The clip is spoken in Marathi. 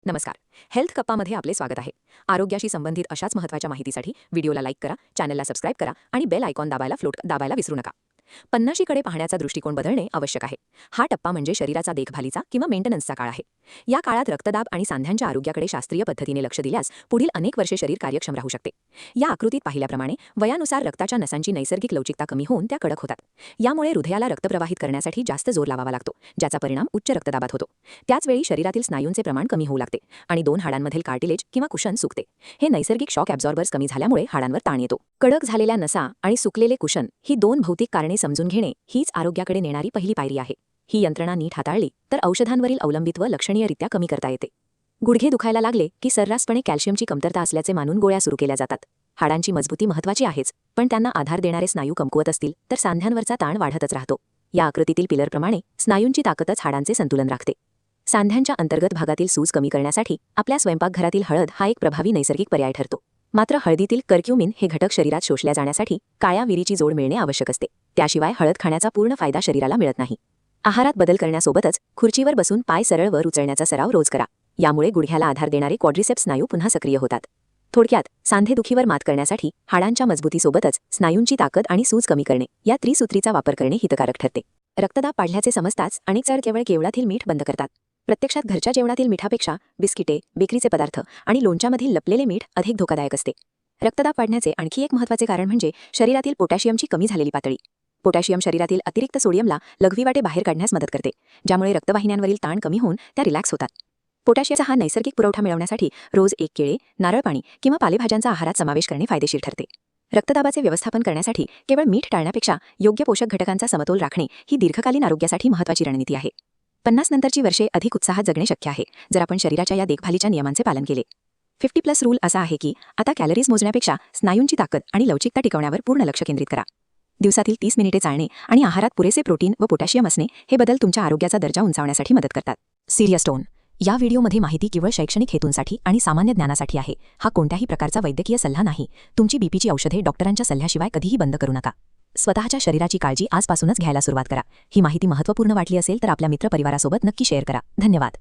नमस्कार. हेल्थ कप्पामध्ये आपले स्वागत आहे. आरोग्याशी संबंधित अशाच महत्त्वाच्या माहितीसाठी व्हिडिओला लाईक करा, चॅनलला सबस्क्राईब करा आणि बेल आयकॉन दाबायला विसरू नका. 50शीकडे पाहण्याचा दृष्टिकोन बदलणे आवश्यक आहे. हा टप्पा म्हणजे शरीराचा देखभालीचा किंवा मेंटेनन्सचा काळ आहे. या काळात रक्तदाब आणि सांध्यांच्या आरोग्याकडे शास्त्रीय पद्धतीने लक्ष दिल्यास पुढील अनेक वर्षे शरीर कार्यक्षम राहू शकते. या आकृतीत पाहिल्याप्रमाणे वयानुसार रक्ताच्या नसांची नैसर्गिक लवचिकता कमी होऊन त्या कडक होतात. यामुळे हृदयाला रक्त प्रवाहित करण्यासाठी जास्त जोर लावावा लागतो, ज्याचा परिणाम उच्च रक्तदाबात होतो. त्याचवेळी शरीरातील स्नायूंचे प्रमाण कमी होऊ लागते आणि दोन हाडांमधील कार्टिलेज किंवा कुशन सुकते. हे नैसर्गिक शॉक ॲब्झॉर्बर्स कमी झाल्यामुळे हाडांवर ताण येतो. कडक झालेल्या नसा आणि सुकलेले कुशन ही दोन भौतिक कारणे समजून घेणे हीच आरोग्याकडे नेणारी पहिली पायरी आहे. ही यंत्रणा नीट हाताळली तर औषधांवरील अवलंबित्व लक्षणीयरित्या कमी करता येते. गुडघे दुखायला लागले की सर्रासपणे कॅल्शियमची कमतरता असल्याचे मानून गोळ्या सुरू केल्या जातात. हाडांची मजबूती महत्त्वाची आहेच, पण त्यांना आधार देणारे स्नायू कमकुवत असतील तर सांध्यांवरचा ताण वाढतच राहतो. या आकृतीतील पिलरप्रमाणे स्नायूंची ताकदच हाडांचे संतुलन राखते. सांध्यांच्या अंतर्गत भागातील सूज कमी करण्यासाठी आपल्या स्वयंपाकघरातील हळद हा एक प्रभावी नैसर्गिक पर्याय ठरतो. मात्र हळदीतील कर्क्युमिन हे घटक शरीरात शोषल्या जाण्यासाठी काळ्या विरीची जोड मिळणे आवश्यक असते. त्याशिवाय हळद खाण्याचा पूर्ण फायदा शरीराला मिळत नाही. आहारात बदल करण्यासोबतच खुर्चीवर बसून पाय सरळ वर उचलण्याचा सराव रोज करा. यामुळे गुडघ्याला आधार देणारे क्वाड्रिसेप्स स्नायू पुन्हा सक्रिय होतात. थोडक्यात सांधेदुखीवर मात करण्यासाठी हाडांच्या मजबूतीसोबतच स्नायूंची ताकद आणि सूज कमी करणे या त्रिसूत्रीचा वापर करणे हितकारक ठरते. रक्तदाब वाढल्याचे समजताच अनेक जण केवळ जेवणातील मीठ बंद करतात. प्रत्यक्षात घरच्या जेवणातील मिठापेक्षा बिस्किटे, बेकरीचे पदार्थ आणि लोणच्यामधील लपलेले मीठ अधिक धोकादायक असते. रक्तदाब वाढण्याचे आणखी एक महत्त्वाचे कारण म्हणजे शरीरातील पोटॅशियमची कमी झालेली पातळी. पोटॅशियम शरीरातील अतिरिक्त सोडियमला लघवीवाटे बाहेर काढण्यास मदत करते, ज्यामुळे रक्तवाहिन्यांवरील ताण कमी होऊन त्या रिलॅक्स होतात. पोटॅशियमचा हा नैसर्गिक पुरवठा मिळवण्यासाठी रोज एक केळे, नारळ पाणी किंवा पालेभाज्यांचा आहारात समावेश करणे फायदेशीर ठरते. रक्तदाबाचे व्यवस्थापन करण्यासाठी केवळ मीठ टाळण्यापेक्षा योग्य पोषक घटकांचा समतोल राखणे ही दीर्घकालीन आरोग्यासाठी महत्त्वाची रणनीती आहे. 50 नंतरची वर्षे अधिक उत्साहात जगणे शक्य आहे जर आपण शरीराच्या या देखभालीच्या नियमांचे पालन केले. 50+ रूल असा आहे की आता कॅलरीज मोजण्यापेक्षा स्नायूंची ताकद आणि लवचिकता टिकवण्यावर पूर्ण लक्ष केंद्रित करा. दिवसातील 30 मिनिटे चालणे आणि आहारात पुरेसे प्रोटीन व पोटॅशियम असणे हे बदल तुमच्या आरोग्याचा दर्जा उंचावण्यासाठी मदत करतात. Serious tone. या व्हिडिओमध्ये माहिती केवळ शैक्षणिक हेतूंसाठी आणि सामान्य ज्ञानासाठी आहे. हा कोणत्याही प्रकारचा वैद्यकीय सल्ला नाही. तुमची बीपीची औषधे डॉक्टरांच्या सल्ल्याशिवाय कधीही बंद करू नका. स्वतःच्या शरीराची काळजी आजपासूनच घ्यायला सुरुवात करा. ही माहिती महत्त्वपूर्ण वाटली असेल तर आपल्या मित्रपरिवारासोबत नक्की शेअर करा. धन्यवाद.